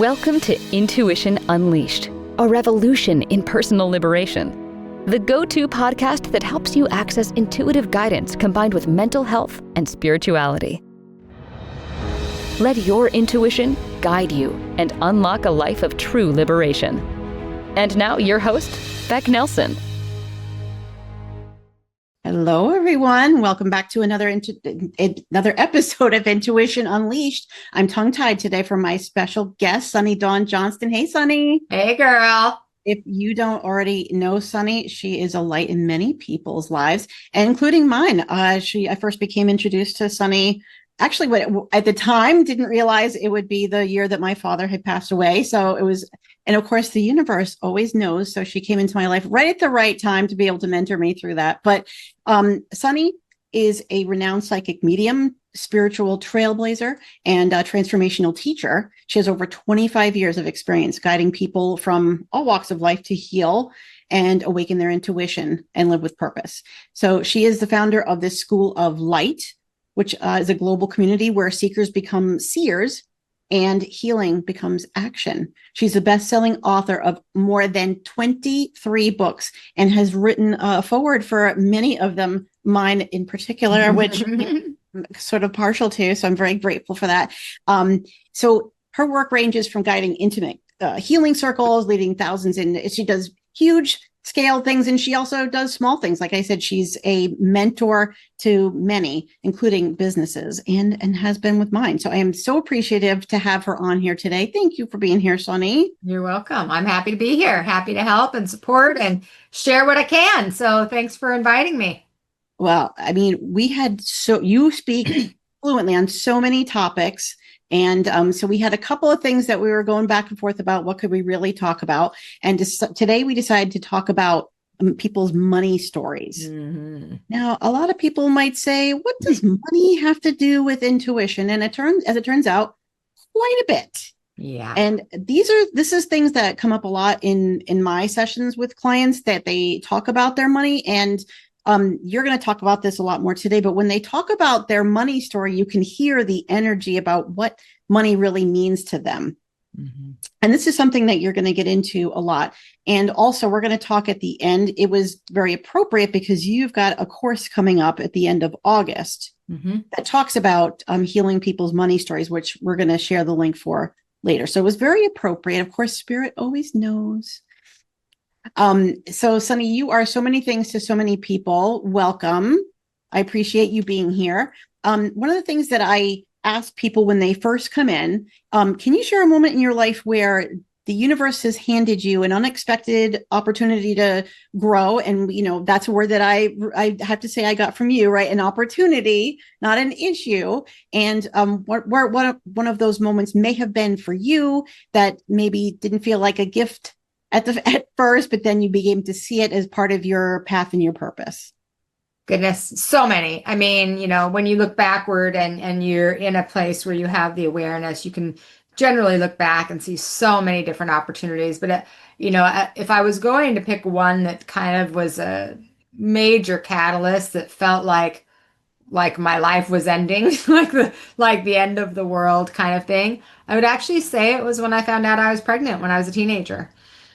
Welcome to Intuition Unleashed, a revolution in personal liberation. The go-to podcast that helps you access intuitive guidance combined with mental health and spirituality. Let your intuition guide you and unlock a life of true liberation. And now your host, Becc Nelson. Hello, everyone. Welcome back to another episode of Intuition Unleashed. I'm tongue-tied today for my special guest, Sunny Dawn Johnston. Hey, Sunny. Hey, girl. If you don't already know Sunny, she is a light in many people's lives, including mine. I first became introduced to Sunny. Actually, at the time, didn't realize it would be the year that my father had passed away. So it was, and of course, the universe always knows. So she came into my life right at the right time to be able to mentor me through that. But Sunny is a renowned psychic medium, spiritual trailblazer, and a transformational teacher. She has over 25 years of experience guiding people from all walks of life to heal and awaken their intuition and live with purpose. So she is the founder of this School of Light, which is a global community where seekers become seers and healing becomes action. She's a best-selling author of more than 23 books and has written a foreword for many of them, mine in particular, which I'm sort of partial to. So I'm very grateful for that. So her work ranges from guiding intimate healing circles, leading thousands in. She does huge scale things, and she also does small things. Like I said, she's a mentor to many, including businesses, and has been with mine. So I am so appreciative to have her on here today. Thank you for being here, Sunny. You're welcome. I'm happy to be here. Happy to help and support and share what I can. So thanks for inviting me. Well, I mean, you speak fluently on so many topics. And so we had a couple of things that we were going back and forth about. What could we really talk about? And today we decided to talk about people's money stories. Mm-hmm. Now, a lot of people might say, what does money have to do with intuition? And as it turns out, quite a bit. Yeah. And this is things that come up a lot in my sessions with clients, that they talk about their money. And you're going to talk about this a lot more today, but when they talk about their money story, you can hear the energy about what money really means to them. Mm-hmm. And this is something that you're going to get into a lot. And also, we're going to talk at the end. It was very appropriate because you've got a course coming up at the end of August that talks about healing people's money stories, which we're going to share the link for later. So it was very appropriate. Of course, Spirit always knows. So Sunny, you are so many things to so many people. Welcome. I appreciate you being here. One of the things that I ask people when they first come in, can you share a moment in your life where the universe has handed you an unexpected opportunity to grow? And, that's a word that I have to say I got from you, right? An opportunity, not an issue. And what one of those moments may have been for you that maybe didn't feel like a gift at first, but then you began to see it as part of your path and your purpose. Goodness, so many. I mean, when you look backward and you're in a place where you have the awareness, you can generally look back and see so many different opportunities. But, if I was going to pick one that kind of was a major catalyst that felt like my life was ending, like the end of the world kind of thing, I would actually say it was when I found out I was pregnant when I was a teenager.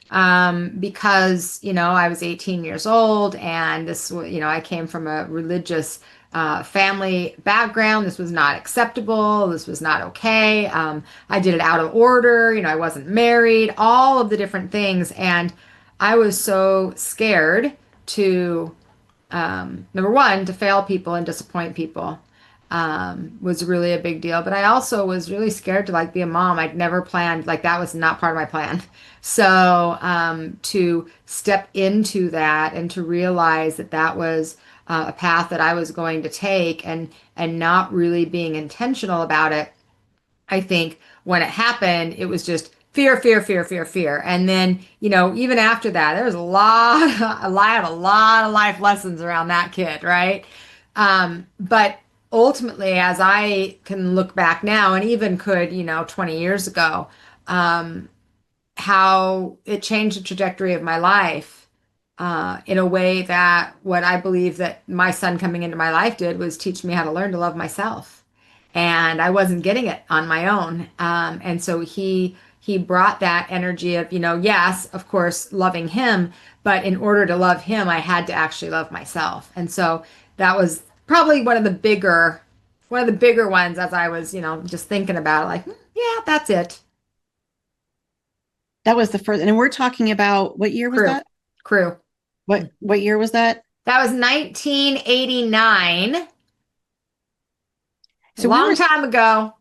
Because, I was 18 years old and this, I came from a religious family background. This was not acceptable. This was not okay. I did it out of order. I wasn't married, all of the different things. And I was so scared to, number one, to fail people and disappoint people. Was really a big deal. But I also was really scared to be a mom. I'd never planned, that was not part of my plan. So to step into that and to realize that was a path that I was going to take and not really being intentional about it, I think when it happened, it was just fear, fear, fear, fear, fear. And then, even after that, there was a lot of life lessons around that kid, right? But ultimately, as I can look back now and even could, 20 years ago, how it changed the trajectory of my life in a way that what I believe that my son coming into my life did was teach me how to learn to love myself. And I wasn't getting it on my own. And so he he brought that energy of, yes, of course, loving him, but in order to love him, I had to actually love myself. And so that was probably one of the bigger ones as I was, just thinking about it, like, yeah, that's it. That was the first, and we're talking about what year was Crew, that? crew. What year was that? That was 1989, a So we were, long time ago.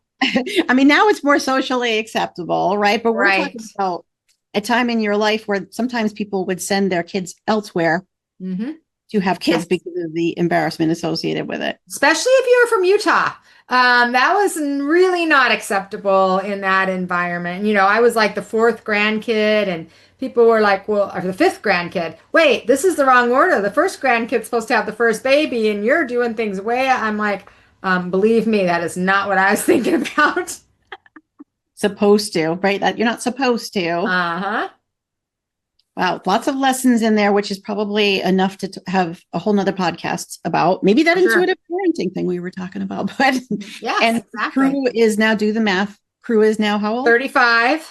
I mean, now it's more socially acceptable, right? But we're Right. talking about a time in your life where sometimes people would send their kids elsewhere Mm-hmm. to have kids Yes. because of the embarrassment associated with it. Especially if you're from Utah. That was really not acceptable in that environment. I was like the fourth grandkid, and people were like, well, or the fifth grandkid. Wait, this is the wrong order. The first grandkid's supposed to have the first baby, and you're doing things way. I'm like, believe me, that is not what I was thinking about. Supposed to, right? That you're not supposed to. Uh-huh. Wow, lots of lessons in there, which is probably enough to have a whole nother podcast about. Maybe that For sure. intuitive parenting thing we were talking about. But Yes, and exactly. Crew is now, do the math. Crew is now how old? 35.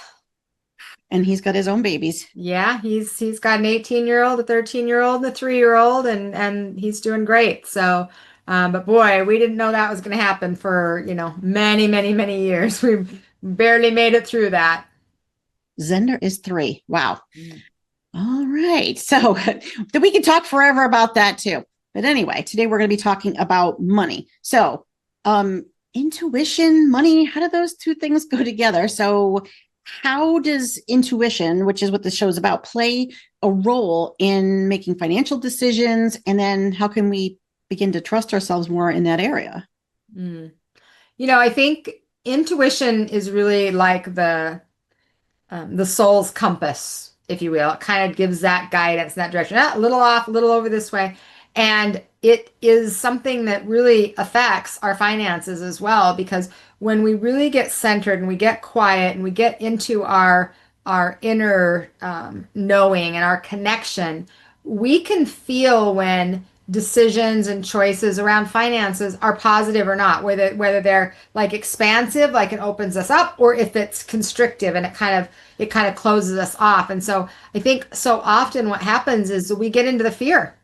And he's got his own babies. Yeah, he's got an 18-year-old, a 13-year-old, and a 3-year-old, and he's doing great. So, but boy, we didn't know that was going to happen for, many, many, many years. We barely made it through that. Zender is 3. Wow. All right. So we can talk forever about that too. But anyway, today we're going to be talking about money. So, intuition, money, how do those two things go together? So how does intuition, which is what the show is about, play a role in making financial decisions? And then how can we begin to trust ourselves more in that area? I think intuition is really like the soul's compass, if you will. It kind of gives that guidance in that direction. A little off, a little over this way. And it is something that really affects our finances as well, because when we really get centered and we get quiet and we get into our inner knowing and our connection, we can feel when decisions and choices around finances are positive or not, whether they're like expansive, like it opens us up, or if it's constrictive and it kind of closes us off. And so I think so often what happens is we get into the fear,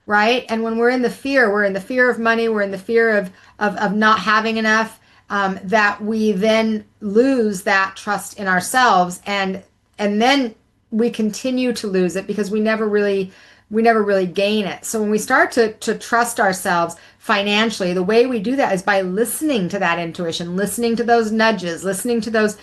right? And when we're in the fear of money, we're in the fear of not having enough, that we then lose that trust in ourselves, and then we continue to lose it because we never really gain it. So when we start to trust ourselves financially, the way we do that is by listening to that intuition, listening to those nudges, listening to those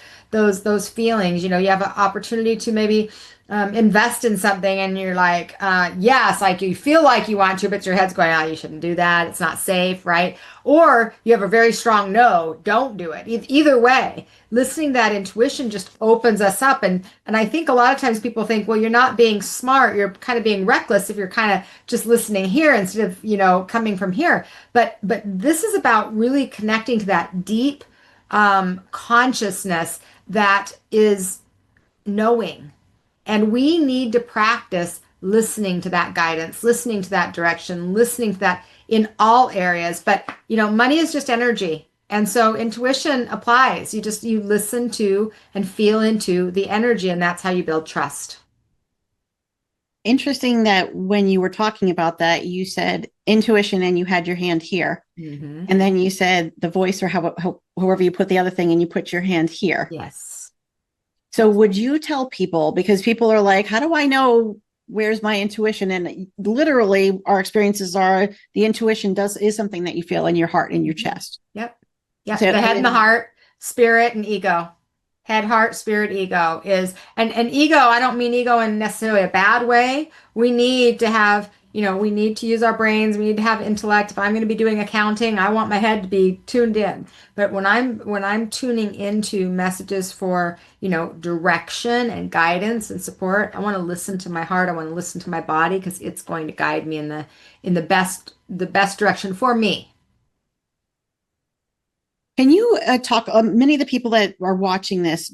feelings. You have an opportunity to maybe invest in something, and you're like, yes, like you feel like you want to, but your head's going, oh, you shouldn't do that. It's not safe, right? Or you have a very strong no, don't do it. Either way, listening to that intuition just opens us up. And I think a lot of times people think, well, you're not being smart. You're kind of being reckless if you're kind of just listening here instead of, coming from here. But this is about really connecting to that deep consciousness that is knowing. And we need to practice listening to that guidance, listening to that direction, listening to that in all areas. But, money is just energy. And so intuition applies. You listen to and feel into the energy, and that's how you build trust. Interesting that when you were talking about that, you said intuition and you had your hand here. Mm-hmm. And then you said the voice, or however you put the other thing, and you put your hand here. Yes. So would you tell people, because people are like, how do I know where's my intuition? And literally our experiences are the intuition is something that you feel in your heart, in your chest. Yep. Yeah. So the head and the heart, spirit and ego. Head, heart, spirit, ego is, and ego, I don't mean ego in necessarily a bad way. We need to have, we need to use our brains. We need to have intellect. If I'm going to be doing accounting, I want my head to be tuned in. But when I'm tuning into messages for, direction and guidance and support, I want to listen to my heart. I want to listen to my body, because it's going to guide me in the best direction for me. Can you talk? Many of the people that are watching this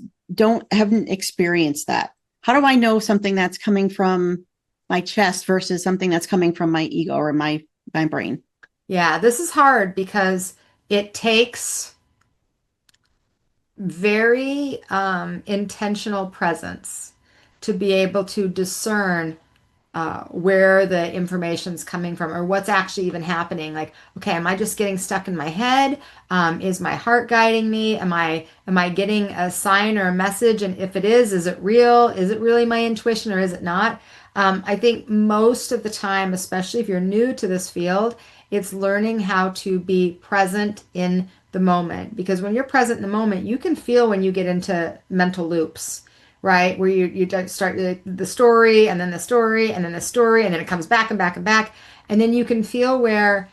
haven't experienced that. How do I know something that's coming from my chest versus something that's coming from my ego or my brain? Yeah, this is hard because it takes very intentional presence to be able to discern where the information's coming from or what's actually even happening. Like, okay, am I just getting stuck in my head? Is my heart guiding me? Am I getting a sign or a message? And if it is it real? Is it really my intuition or is it not? I think most of the time, especially if you're new to this field, it's learning how to be present in the moment. Because when you're present in the moment, you can feel when you get into mental loops, right? Where you start the story and then the story and then the story and then it comes back and back and back. And then you can feel where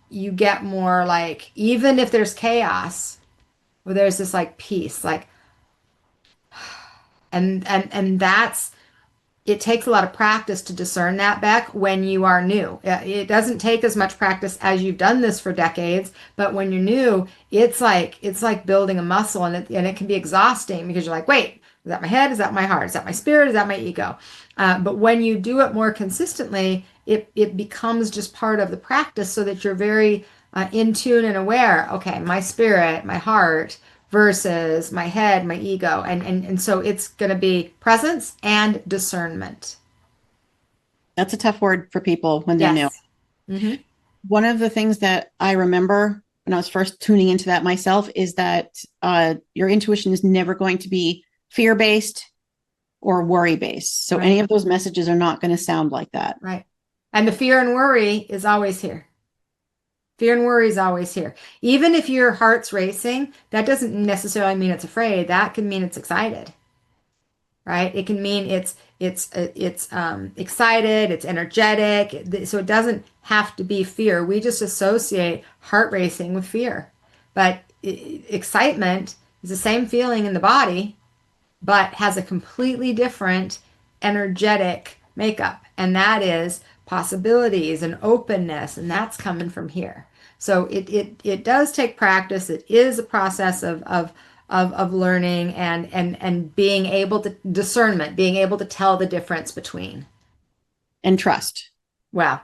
you get more like, even if there's chaos, where there's this like peace, like, and that's, it takes a lot of practice to discern that, Becc, when you are new. It doesn't take as much practice as you've done this for decades, but when you're new, it's like building a muscle, and it can be exhausting because you're like, wait, is that my head? Is that my heart? Is that my spirit? Is that my ego? But when you do it more consistently, it becomes just part of the practice, so that you're very in tune and aware. Okay, my spirit, my heart, versus my head, my ego. And so it's going to be presence and discernment. That's a tough word for people when they're Yes. new. Mm-hmm. One of the things that I remember when I was first tuning into that myself is that your intuition is never going to be fear-based or worry-based. So Right. any of those messages are not going to sound like that. Right. And the fear and worry is always here. Fear and worry is always here. Even if your heart's racing, that doesn't necessarily mean it's afraid. That can mean it's excited, right? It can mean it's excited, it's energetic. So it doesn't have to be fear. We just associate heart racing with fear. But excitement is the same feeling in the body, but has a completely different energetic makeup. And that is possibilities and openness, and that's coming from here. So it does take practice. It is a process of learning and being able to discernment, being able to tell the difference between. And trust. Well,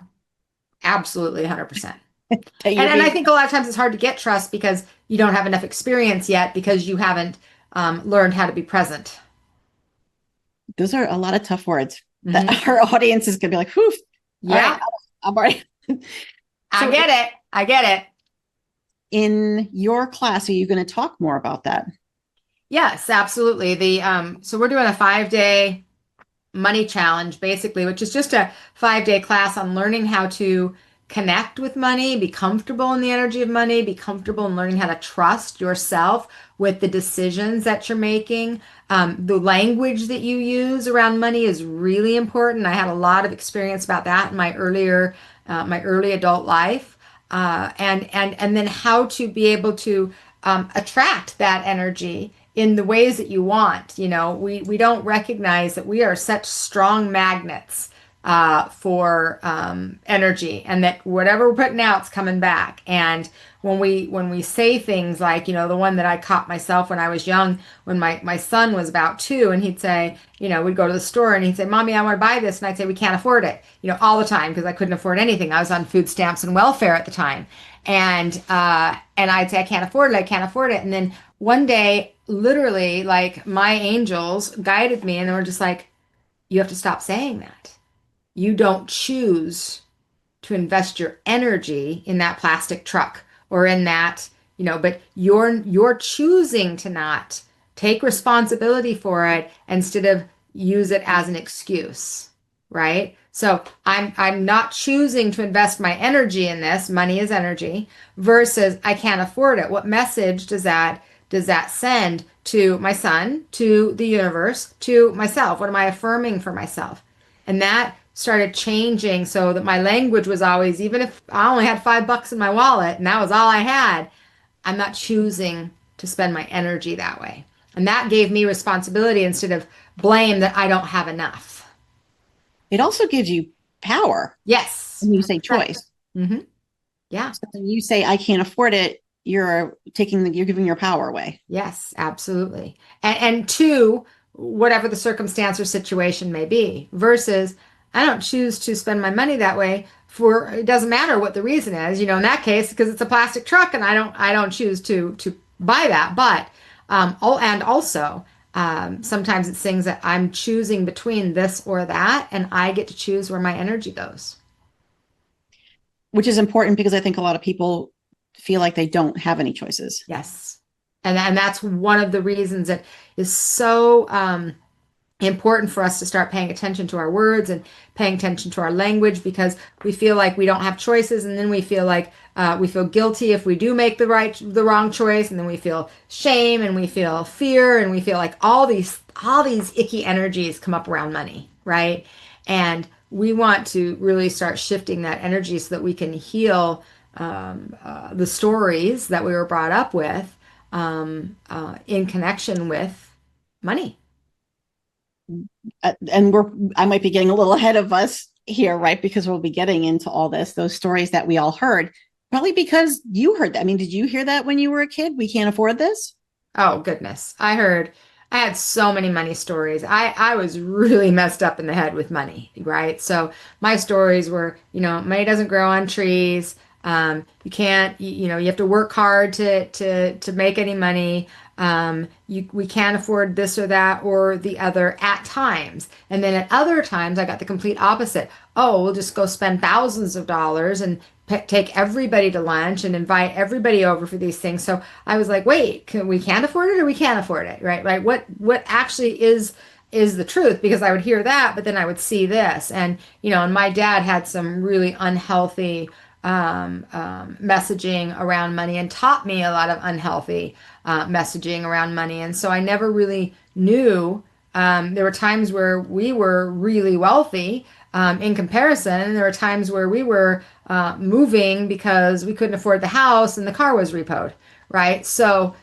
absolutely 100%. And I think a lot of times it's hard to get trust because you don't have enough experience yet, because you haven't learned how to be present. Those are a lot of tough words that our audience is going to be like, whew. Yeah. Right, I'm already. I get it. In your class, are you going to talk more about that? Yes, absolutely. So we're doing a 5-day money challenge, basically, which is just a 5-day class on learning how to connect with money, be comfortable in the energy of money, be comfortable in learning how to trust yourself with the decisions that you're making. The language that you use around money is really important. I had a lot of experience about that in my early adult life, and then how to be able to attract that energy in the ways that you want. You know, we don't recognize that we are such strong magnets for energy, and that whatever we're putting out is coming back. And when we say things like, you know, the one that I caught myself when I was young, when my son was about 2, and he'd say, you know, we'd go to the store and he'd say, Mommy, I want to buy this. And I'd say, we can't afford it, you know, all the time, because I couldn't afford anything. I was on food stamps and welfare at the time. And I'd say, I can't afford it. I can't afford it. And then one day, literally, like, my angels guided me, and they were just like, you have to stop saying that. You don't choose to invest your energy in that plastic truck or in that, you know, but you're choosing to not take responsibility for it, instead of use it as an excuse, right? So I'm not choosing to invest my energy in this. Money is energy, versus I can't afford it. What message does that send to my son, to the universe, to myself? What am I affirming for myself? And that started changing, so that my language was always, even if I only had $5 in my wallet and that was all I had, I'm not choosing to spend my energy that way. And that gave me responsibility instead of blame that I don't have enough. It also gives you power. Yes. When you say choice. Mm-hmm. Yeah. So when you say, I can't afford it, you're giving your power away. Yes, absolutely. And 2, whatever the circumstance or situation may be, versus I don't choose to spend my money that way for, it doesn't matter what the reason is, you know, in that case, because it's a plastic truck and I don't choose to buy that, but And also, sometimes it's things that I'm choosing between this or that, and I get to choose where my energy goes. Which is important because I think a lot of people feel like they don't have any choices. Yes. And that's one of the reasons that is so important for us to start paying attention to our words and paying attention to our language, because we feel like we don't have choices, and then we feel like we feel guilty if we do make the wrong choice, and then we feel shame and we feel fear and we feel like all these icky energies come up around money, right? And we want to really start shifting that energy so that we can heal the stories that we were brought up with in connection with money. And I might be getting a little ahead of us here, right? Because we'll be getting into all those stories that we all heard, probably because you heard that. I mean, did you hear that when you were a kid? We can't afford this. Oh, goodness. I had so many money stories. I was really messed up in the head with money, right? So my stories were, money doesn't grow on trees. You can't, you have to work hard to make any money. We can't afford this or that or the other at times. And then at other times, I got the complete opposite. Oh, we'll just go spend thousands of dollars and take everybody to lunch and invite everybody over for these things. So I was like, wait, we can't afford it or we can't afford it, right? Right. What actually is the truth? Because I would hear that, but then I would see this. And, and my dad had some really unhealthy messaging around money and taught me a lot of unhealthy messaging around money. And so I never really knew. There were times where we were really wealthy in comparison, and there were times where we were moving because we couldn't afford the house and the car was repoed, right? So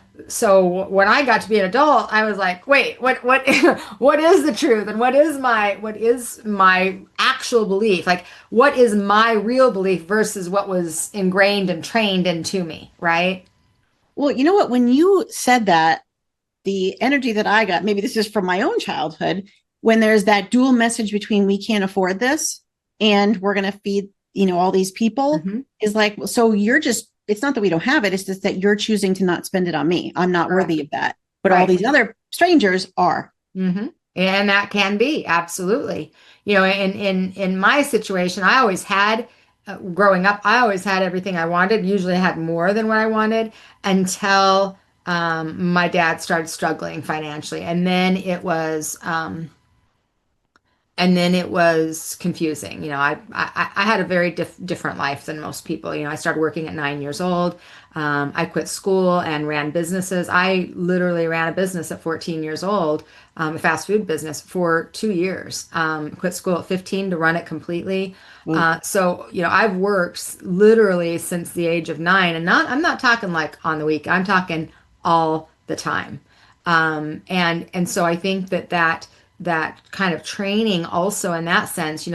when I got to be an adult, I was like, wait, what what is the truth, and what is my actual belief? Like, what is my real belief versus what was ingrained and trained into me, right? Well, you know what? When you said that, the energy that I got, maybe this is from my own childhood, when there's that dual message between we can't afford this and we're going to feed, all these people, is like, so it's not that we don't have it. It's just that you're choosing to not spend it on me. I'm not Correct. worthy of that. But all these other strangers are. Mm-hmm. And that can be absolutely, in my situation, I always had, growing up, I always had everything I wanted. Usually I had more than what I wanted until my dad started struggling financially. And then it was confusing. I had a very different life than most people. I started working at 9 years old. I quit school and ran businesses. I literally ran a business at 14 years old, a fast food business for 2 years. Quit school at 15 to run it completely. So, I've worked literally since the age of 9, and I'm not talking like on the week. I'm talking all the time. And so I think that kind of training also in that sense, and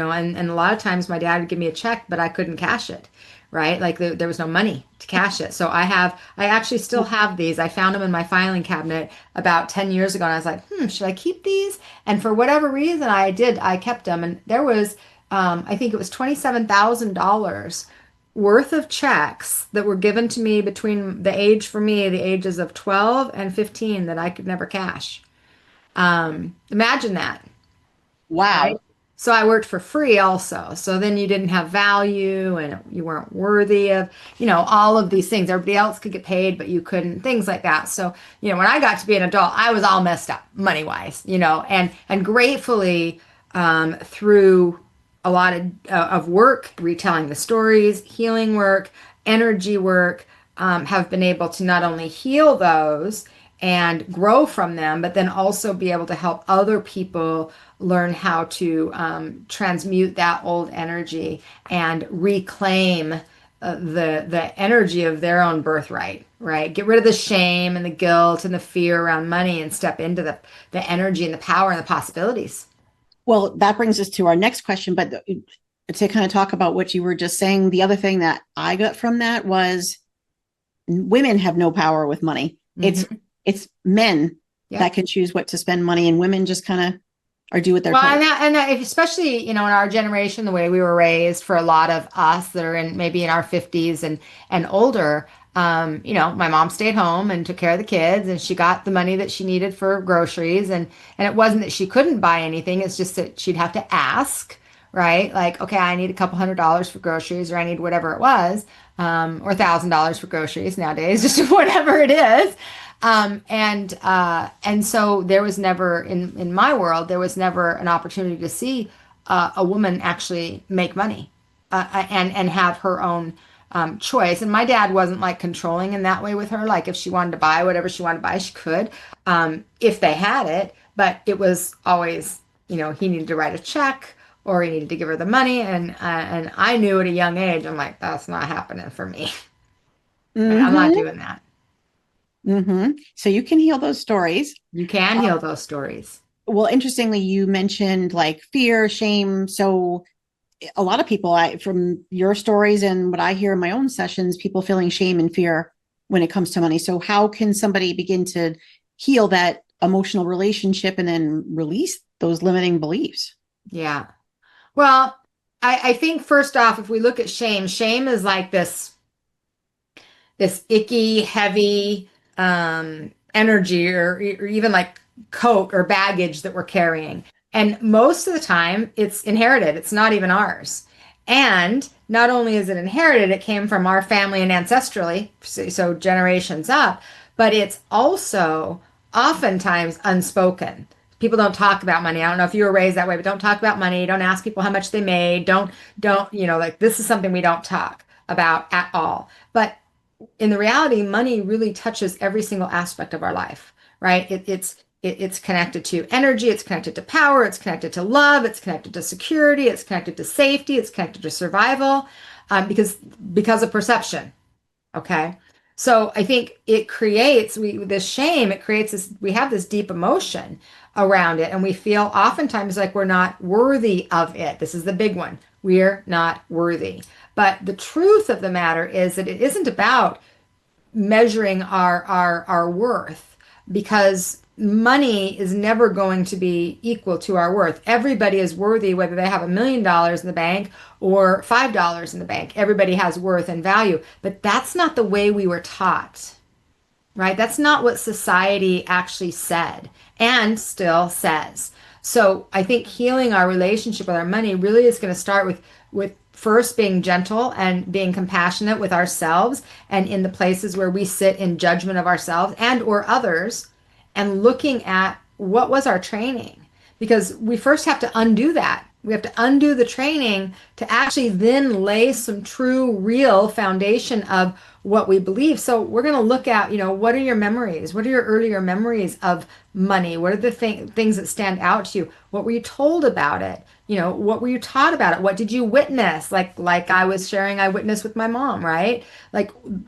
a lot of times my dad would give me a check, but I couldn't cash it, right? Like there was no money to cash it. So I actually still have these. I found them in my filing cabinet about 10 years ago. And I was like, should I keep these? And for whatever reason I kept them. And there was, I think it was $27,000 worth of checks that were given to me between the ages of 12 and 15 that I could never cash. Imagine that. Wow. Right? So I worked for free also. So then you didn't have value and you weren't worthy of, all of these things. Everybody else could get paid, but you couldn't, things like that. So, when I got to be an adult, I was all messed up money wise, and gratefully, through a lot of work, retelling the stories, healing work, energy work, have been able to not only heal those and grow from them, but then also be able to help other people learn how to transmute that old energy and reclaim the energy of their own birthright, right? Get rid of the shame and the guilt and the fear around money and step into the energy and the power and the possibilities. Well, that brings us to our next question, but to kind of talk about what you were just saying, the other thing that I got from that was women have no power with money. It's men that can choose what to spend money, and women just kind of or do what they're Well, told. especially, in our generation, the way we were raised, for a lot of us that are maybe in our 50s and older, my mom stayed home and took care of the kids, and she got the money that she needed for groceries. And it wasn't that she couldn't buy anything. It's just that she'd have to ask, right? Like, okay, I need a couple $100s for groceries, or I need whatever it was, or $1,000 for groceries nowadays, just whatever it is. And so there was never, in my world, there was never an opportunity to see a woman actually make money, and have her own choice. And my dad wasn't like controlling in that way with her. Like, if she wanted to buy whatever she wanted to buy, she could, if they had it. But it was always, he needed to write a check, or he needed to give her the money. And I knew at a young age, I'm like, that's not happening for me. I'm not doing that. So you can heal those stories. You can heal those stories. Well, interestingly, you mentioned like fear, shame. So a lot of people, from your stories and what I hear in my own sessions, people feeling shame and fear when it comes to money. So how can somebody begin to heal that emotional relationship and then release those limiting beliefs? Yeah. Well, I think first off, if we look at shame is like this icky, heavy energy, or even like coat or baggage that we're carrying. And most of the time it's inherited. It's not even ours. And not only is it inherited, it came from our family and ancestrally, so generations up, but it's also oftentimes unspoken. People don't talk about money. I don't know if you were raised that way, but don't talk about money. Don't ask people how much they made. Don't, like, this is something we don't talk about at all. But in the reality, money really touches every single aspect of our life, right? It's connected to energy, it's connected to power, it's connected to love, it's connected to security, it's connected to safety, it's connected to survival, because of perception. Okay, so I think it creates this shame. It creates this. We have this deep emotion around it, and we feel oftentimes like we're not worthy of it. This is the big one. We're not worthy. But the truth of the matter is that it isn't about measuring our worth, because money is never going to be equal to our worth. Everybody is worthy, whether they have $1 million in the bank or $5 in the bank. Everybody has worth and value, but that's not the way we were taught, right? That's not what society actually said and still says. So I think healing our relationship with our money really is going to start with first being gentle and being compassionate with ourselves, and in the places where we sit in judgment of ourselves and or others, and looking at what was our training, because we first have to undo that. We have to undo the training to actually then lay some true, real foundation of what we believe. So we're going to look at, what are your memories? What are your earlier memories of money? What are the things that stand out to you? What were you told about it? What were you taught about it? What did you witness? Like I was sharing, I witnessed with my mom, right?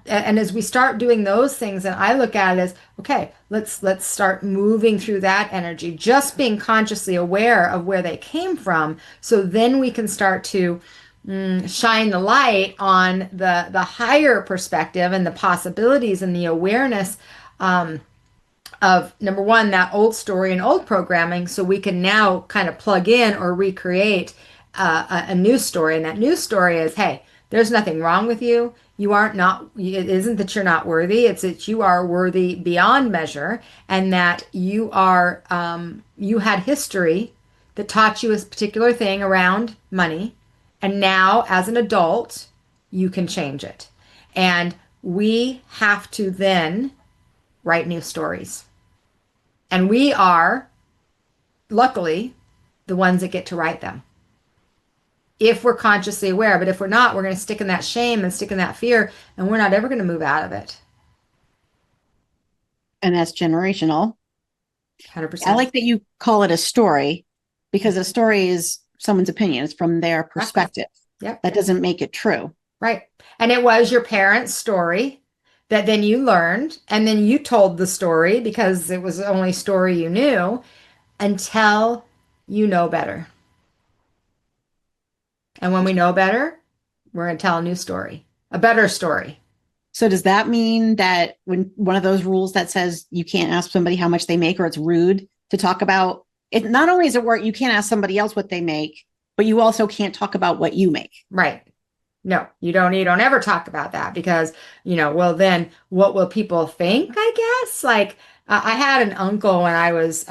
And as we start doing those things, and I look at it as, okay, let's start moving through that energy, just being consciously aware of where they came from. So then we can start to shine the light on the higher perspective and the possibilities and the awareness, of, number one, that old story and old programming, so we can now kind of plug in or recreate a new story. And that new story is, hey, there's nothing wrong with you. It isn't that you're not worthy. It's that you are worthy beyond measure, and that you had history that taught you a particular thing around money. And now, as an adult, you can change it. And we have to then write new stories. And we are, luckily, the ones that get to write them, if we're consciously aware. But if we're not, we're going to stick in that shame and stick in that fear, and we're not ever going to move out of it. And that's generational. 100%. I like that you call it a story, because a story is someone's opinion. It's from their perspective. Yep. That doesn't make it true. Right. And it was your parents' story that then you learned, and then you told the story because it was the only story you knew, until you know better. And when we know better, we're going to tell a new story, a better story. So does that mean that when one of those rules that says you can't ask somebody how much they make, or it's rude to talk about it not only is it work, you can't ask somebody else what they make, but you also can't talk about what you make. Right. No, you don't ever talk about that because, well, then what will people think, I guess? Like, I had an uncle when I was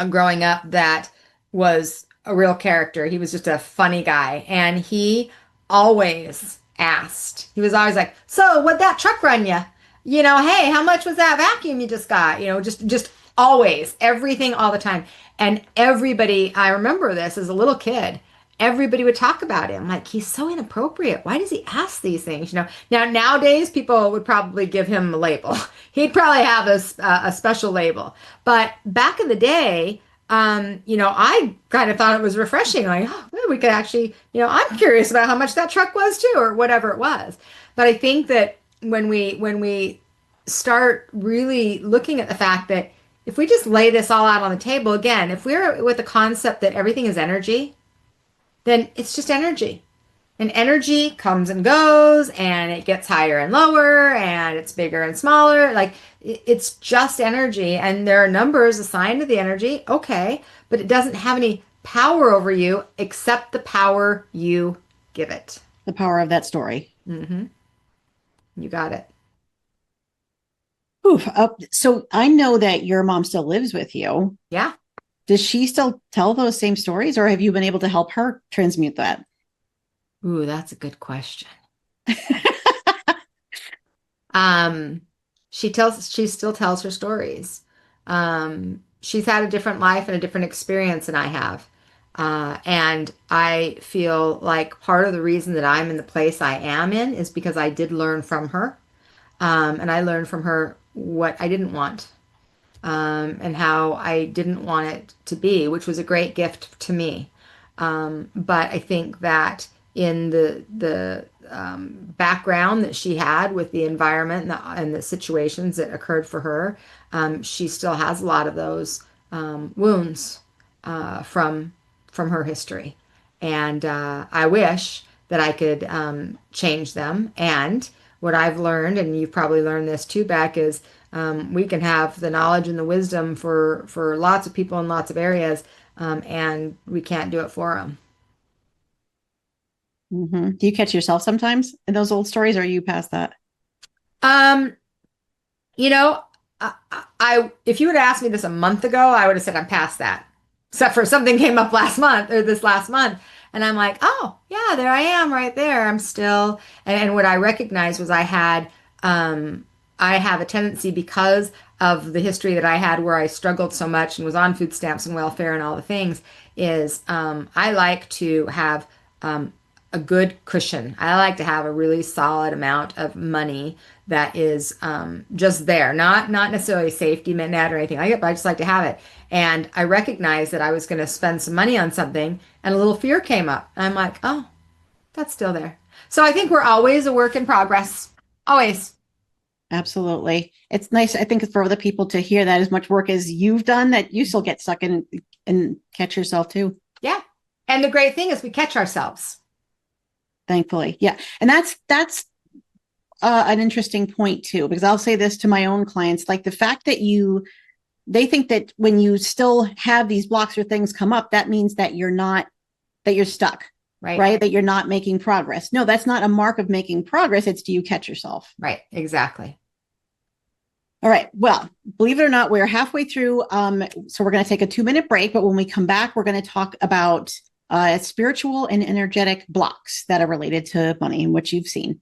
growing up that was a real character. He was just a funny guy. And he always asked, he was always like, so what'd that truck run you? Hey, how much was that vacuum you just got? Just always, everything all the time. And everybody, I remember this as a little kid, everybody would talk about him like he's so inappropriate. Why does he ask these things? Now nowadays people would probably give him a label. He'd probably have a special label. But back in the day, I kind of thought it was refreshing. Like, oh, well, we could actually, I'm curious about how much that truck was too, or whatever it was. But I think that when we start really looking at the fact that if we just lay this all out on the table, again, if we're with the concept that everything is energy, then it's just energy. And energy comes and goes, and it gets higher and lower, and it's bigger and smaller. Like, it's just energy, and there are numbers assigned to the energy, okay, but it doesn't have any power over you except the power you give it. The power of that story. Mm-hmm. You got it. Oof, so I know that your mom still lives with you. Yeah. Does she still tell those same stories, or have you been able to help her transmute that? Ooh, that's a good question. She still tells her stories. She's had a different life and a different experience than I have. And I feel like part of the reason that I'm in the place I am in is because I did learn from her. And I learned from her what I didn't want, and how I didn't want it to be, which was a great gift to me. But I think that in the background that she had with the environment and the situations that occurred for her, she still has a lot of those wounds from her history. And I wish that I could change them. And what I've learned, and you've probably learned this too, Becc, is we can have the knowledge and the wisdom for lots of people in lots of areas, and we can't do it for them. Mm-hmm. Do you catch yourself sometimes in those old stories, or are you past that? You know, I if you would have asked me this a month ago, I would have said I'm past that. Except for something came up this last month. And I'm like, oh, yeah, there I am right there. I'm still, and what I recognized was I have a tendency, because of the history that I had where I struggled so much and was on food stamps and welfare and all the things, is I like to have a good cushion. I like to have a really solid amount of money that is just there, not necessarily a safety net or anything like it, but I just like to have it. And I recognized that I was going to spend some money on something, and a little fear came up. And I'm like, oh, that's still there. So I think we're always a work in progress. Always. Absolutely. It's nice, I think, for other people to hear that as much work as you've done, that you still get stuck in and catch yourself too. Yeah. And the great thing is we catch ourselves. Thankfully. Yeah. And that's an interesting point too, because I'll say this to my own clients, like the fact that they think that when you still have these blocks or things come up, that means that you're stuck, right? That you're not making progress. No, that's not a mark of making progress. It's, do you catch yourself? Right. Exactly. All right. Well, believe it or not, we're halfway through. So we're going to take a 2-minute break, but when we come back, we're going to talk about spiritual and energetic blocks that are related to money and what you've seen.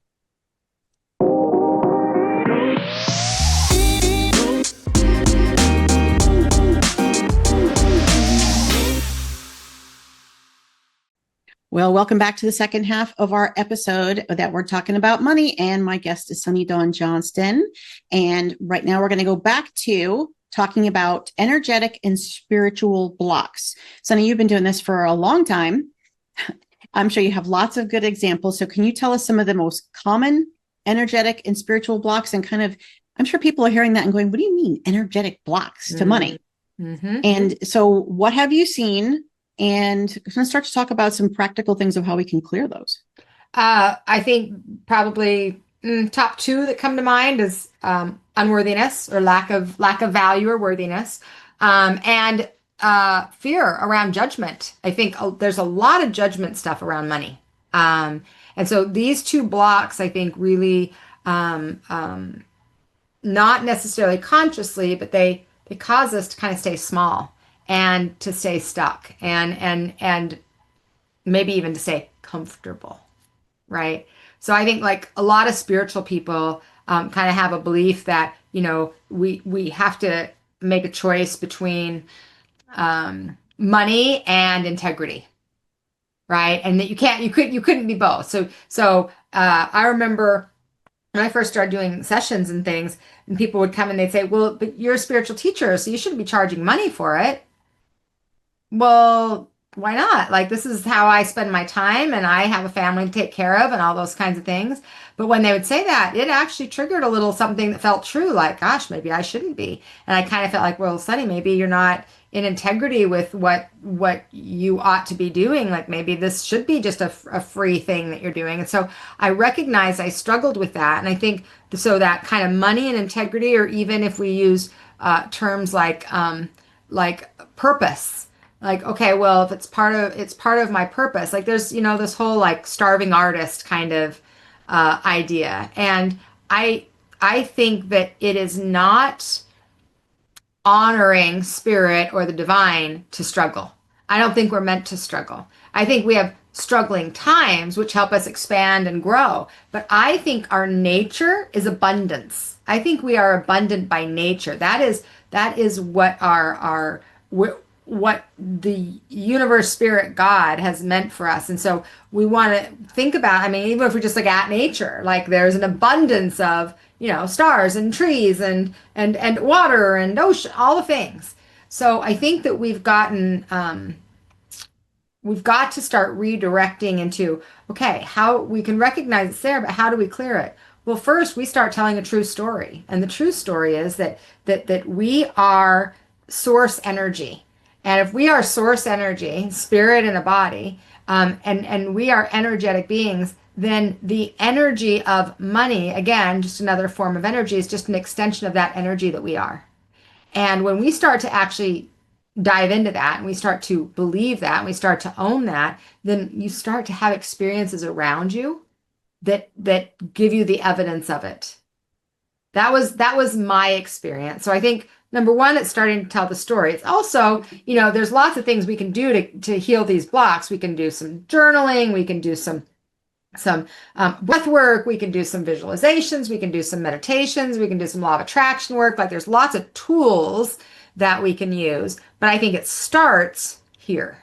Well, welcome back to the second half of our episode that we're talking about money. And my guest is Sunny Dawn Johnston. And right now we're going to go back to talking about energetic and spiritual blocks. Sunny, you've been doing this for a long time. I'm sure you have lots of good examples. So can you tell us some of the most common energetic and spiritual blocks, and kind of, I'm sure people are hearing that and going, what do you mean energetic blocks to money? Mm-hmm. And so what have you seen? And I'm going to start to talk about some practical things of how we can clear those. I think probably top 2 that come to mind is unworthiness, or lack of value or worthiness. And fear around judgment. I think there's a lot of judgment stuff around money. And so these two blocks, I think, really, not necessarily consciously, but they cause us to kind of stay small and to stay stuck and maybe even to stay comfortable, right? So I think like a lot of spiritual people kind of have a belief that, we have to make a choice between money and integrity, right? And that you couldn't be both. So I remember when I first started doing sessions and things, and people would come and they'd say, "Well, but you're a spiritual teacher, so you shouldn't be charging money for it." Well, why not? Like, this is how I spend my time, and I have a family to take care of, and all those kinds of things. But when they would say that, it actually triggered a little something that felt true, like, gosh, maybe I shouldn't be. And I kind of felt like, well, Sunny, maybe you're not in integrity with what you ought to be doing. Like, maybe this should be just a free thing that you're doing. And so I recognized I struggled with that. And I think so that kind of money and integrity, or even if we use terms like purpose. Like, okay, well, if it's part of my purpose, like there's, this whole like starving artist kind of idea. And I think that it is not honoring spirit or the divine to struggle. I don't think we're meant to struggle. I think we have struggling times which help us expand and grow. But I think our nature is abundance. I think we are abundant by nature. That is what what the universe, spirit, God has meant for us. And so we want to think about, I mean, even if we just look at nature, like there's an abundance of, stars and trees and water and ocean, all the things. So I think that we've got to start redirecting into, okay, how we can recognize it's there, but how do we clear it? Well, first we start telling a true story. And the true story is that we are source energy. And if we are source energy, spirit in a body, and we are energetic beings, then the energy of money, again, just another form of energy, is just an extension of that energy that we are. And when we start to actually dive into that, and we start to believe that, and we start to own that, then you start to have experiences around you that give you the evidence of it. That was my experience. So I think number one, it's starting to tell the story. It's also, there's lots of things we can do to heal these blocks. We can do some journaling. We can do some breath work. We can do some visualizations. We can do some meditations. We can do some law of attraction work. Like there's lots of tools that we can use. But I think it starts here.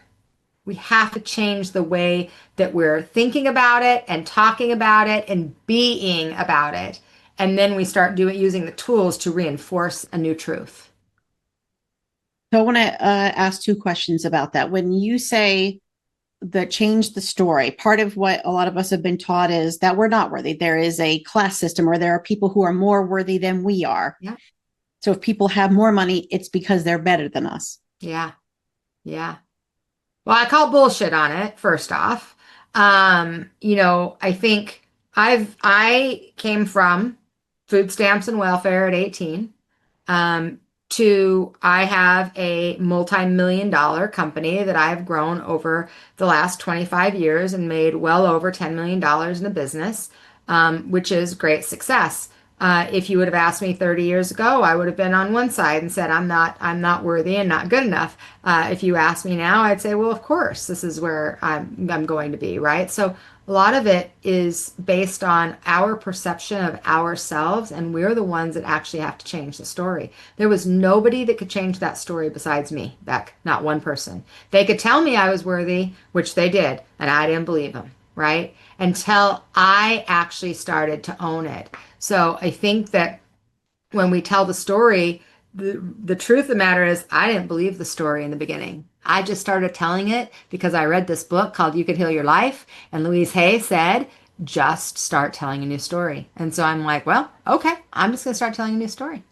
We have to change the way that we're thinking about it and talking about it and being about it. And then we start using the tools to reinforce a new truth. So I want to ask two questions about that. When you say change the story, part of what a lot of us have been taught is that we're not worthy. There is a class system, or there are people who are more worthy than we are. Yeah. So if people have more money, it's because they're better than us. Yeah. Yeah. Well, I call bullshit on it, first off. I think I came from food stamps and welfare at 18, to I have a multi-million-dollar company that I've grown over the last 25 years and made well over $10 million in the business, which is great success. If you would have asked me 30 years ago, I would have been on one side and said, I'm not worthy and not good enough. If you ask me now, I'd say, well, of course, this is where I'm going to be, right? So a lot of it is based on our perception of ourselves, and we're the ones that actually have to change the story. There was nobody that could change that story besides me, Becc, not one person. They could tell me I was worthy, which they did, and I didn't believe them, right? Until I actually started to own it. So I think that when we tell the story, the truth of the matter is I didn't believe the story in the beginning. I just started telling it because I read this book called You Could Heal Your Life. And Louise Hay said, just start telling a new story. And so I'm like, well, okay, I'm just going to start telling a new story.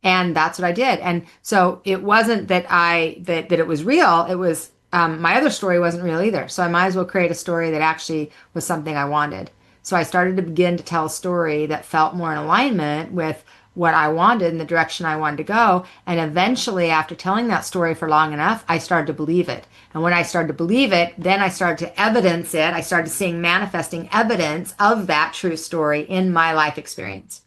And that's what I did. And so it wasn't that that it was real. It was my other story wasn't real either. So I might as well create a story that actually was something I wanted. So I started to begin to tell a story that felt more in alignment with what I wanted and the direction I wanted to go. And eventually, after telling that story for long enough, I started to believe it. And when I started to believe it, then I started to evidence it. I started seeing manifesting evidence of that true story in my life experience.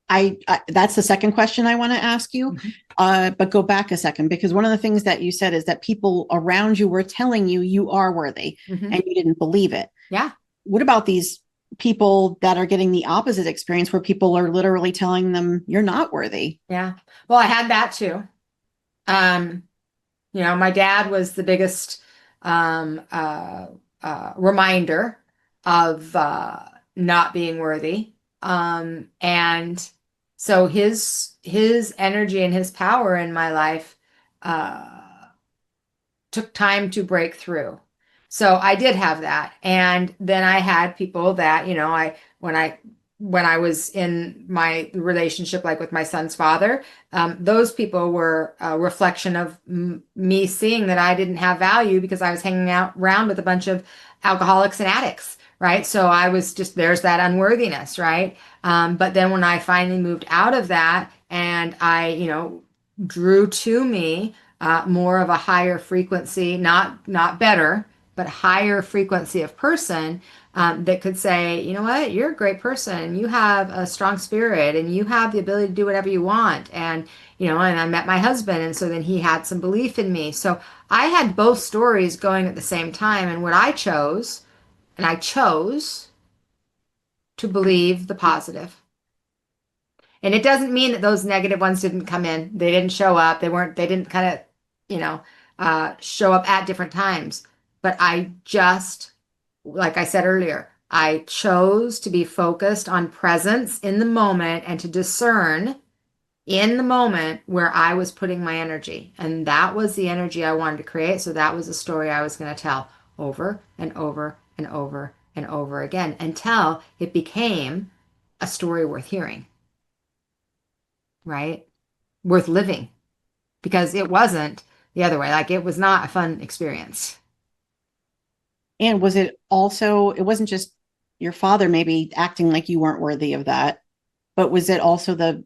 I that's the second question I want to ask you. But go back a second, because one of the things that you said is that people around you were telling you you are worthy and you didn't believe it. Yeah. What about these people that are getting the opposite experience where people are literally telling them you're not worthy? Yeah. Well, I had that too. My dad was the biggest reminder of not being worthy. And so his energy and his power in my life took time to break through. So I did have that. And then I had people that, when I was in my relationship, like with my son's father, those people were a reflection of me seeing that I didn't have value because I was hanging out around with a bunch of alcoholics and addicts, right? So I was just, there's that unworthiness, right? But then when I finally moved out of that and I, drew to me more of a higher frequency, not better, but higher frequency of person, that could say, you know what, you're a great person, you have a strong spirit, and you have the ability to do whatever you want. And, and I met my husband, and so then he had some belief in me. So I had both stories going at the same time. And what I chose to believe the positive. And it doesn't mean that those negative ones didn't come in. They didn't show up. They didn't kind of, show up at different times. But I just, like I said earlier, I chose to be focused on presence in the moment and to discern in the moment where I was putting my energy. And that was the energy I wanted to create. So that was the story I was going to tell over and over and over and over again until it became a story worth hearing, right? Worth living, because it wasn't the other way. Like, it was not a fun experience. And was it also, it wasn't just your father maybe acting like you weren't worthy of that, but was it also the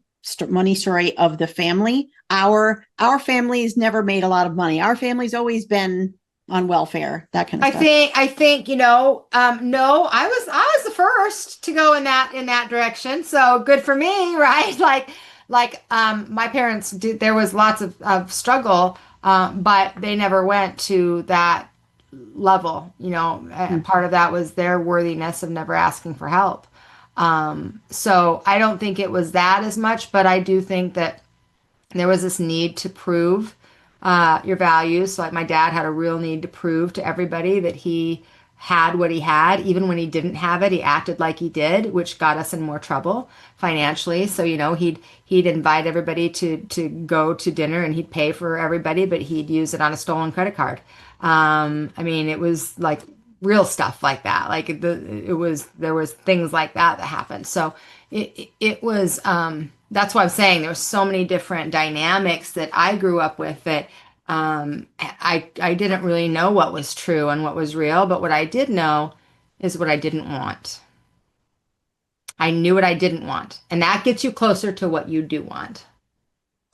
money story of the family? Our family's never made a lot of money. Our family's always been on welfare, that kind of stuff. I think, no, I was the first to go in that direction. So good for me, right? My parents did, there was lots of struggle, but they never went to that level, and part of that was their worthiness of never asking for help. So I don't think it was that as much, but I do think that there was this need to prove your values. So like my dad had a real need to prove to everybody that he had what he had. Even when he didn't have it, he acted like he did, which got us in more trouble financially. So, he'd invite everybody to go to dinner and he'd pay for everybody, but he'd use it on a stolen credit card. It was like real stuff like that. Like there was things like that happened. So it was, that's why I'm saying there were so many different dynamics that I grew up with that I didn't really know what was true and what was real, but what I did know is what I didn't want. I knew what I didn't want, and that gets you closer to what you do want.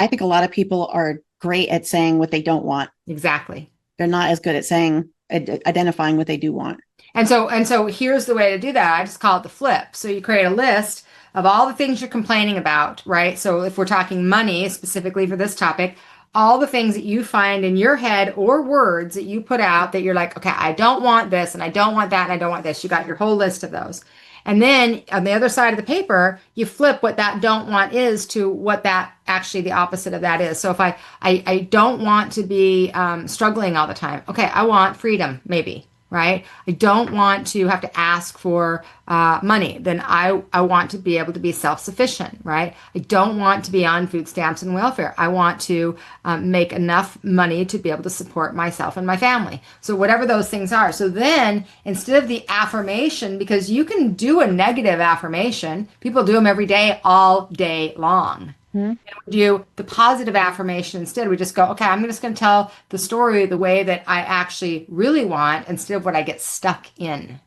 I think a lot of people are great at saying what they don't want. Exactly. They're not as good at identifying what they do want. And so here's the way to do that. I just call it the flip. So you create a list of all the things you're complaining about, right? So if we're talking money specifically for this topic, all the things that you find in your head or words that you put out that you're like, okay, I don't want this and I don't want that and I don't want this. You got your whole list of those. And then on the other side of the paper, you flip what that don't want is to what that actually the opposite of that is. So if I don't want to be struggling all the time. Okay, I want freedom, maybe, right? I don't want to have to ask for money. Then I want to be able to be self-sufficient, right? I don't want to be on food stamps and welfare. I want to make enough money to be able to support myself and my family. So whatever those things are. So then instead of the affirmation, because you can do a negative affirmation, people do them every day, all day long. And we do the positive affirmation instead. We just go, okay, I'm just going to tell the story the way that I actually really want instead of what I get stuck in.